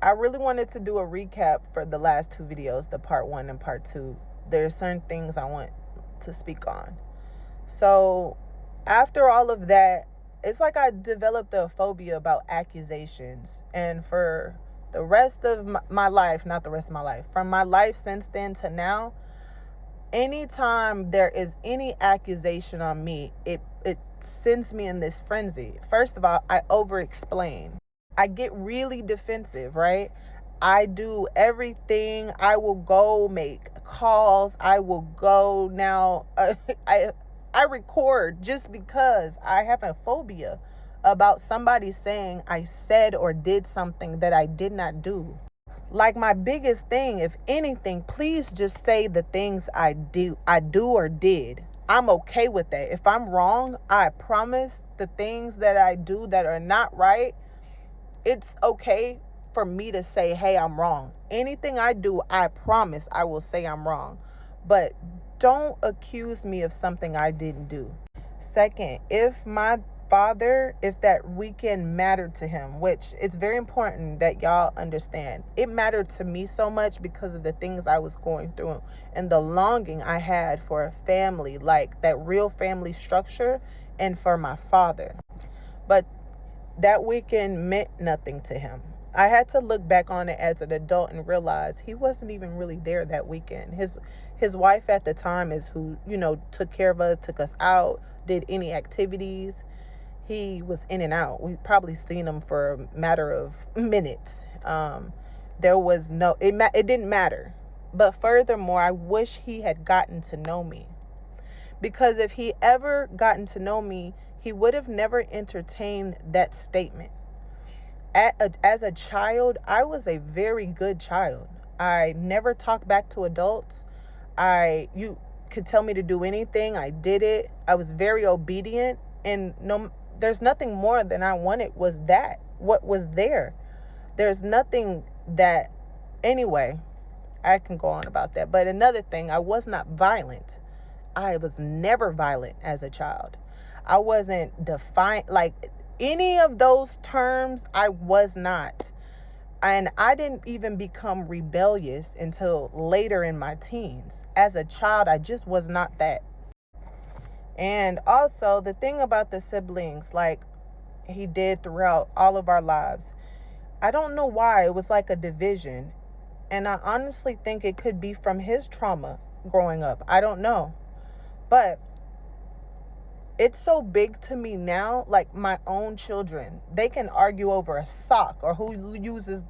I really wanted to do a recap for the last two videos, the part 1 and part 2. There's certain things I want to speak on. So after all of that, it's like I developed a phobia about accusations. And for the rest of my life, not the rest of my life, from my life since then to now, anytime there is any accusation on me, it sends me in this frenzy. First of all, I over explain. I get really defensive, right? I do everything. I will go make calls. I will go now. I record just because I have a phobia about somebody saying I said or did something that I did not do. Like, my biggest thing, if anything, please just say the things I do or did. I'm okay with that. If I'm wrong, I promise the things that I do that are not right, it's okay for me to say, hey, I'm wrong. Anything I do, I promise I will say I'm wrong. But don't accuse me of something I didn't do. Second, if my father, if that weekend mattered to him, which it's very important that y'all understand, it mattered to me so much because of the things I was going through and the longing I had for a family, like that real family structure, and for my father. But that weekend meant nothing to him. I had to look back on it as an adult and realize he wasn't even really there that weekend. His wife at the time is who, took care of us, took us out, did any activities. He was in and out. We probably seen him for a matter of minutes. There was it didn't matter. But furthermore, I wish he had gotten to know me. Because if he ever gotten to know me, he would have never entertained that statement. As a child, I was a very good child. I never talked back to adults. You could tell me to do anything, I did it. I was very obedient, and there's nothing more than I wanted was that. What was there? There's nothing that, anyway, I can go on about that. But another thing, I was not violent. I was never violent as a child. I wasn't defiant, like any of those terms, I was not. And I didn't even become rebellious until later in my teens. As a child, I just was not that. And also, the thing about the siblings, like he did throughout all of our lives, I don't know why it was like a division. And I honestly think it could be from his trauma growing up. I don't know. But it's so big to me now, like my own children. They can argue over a sock or who uses the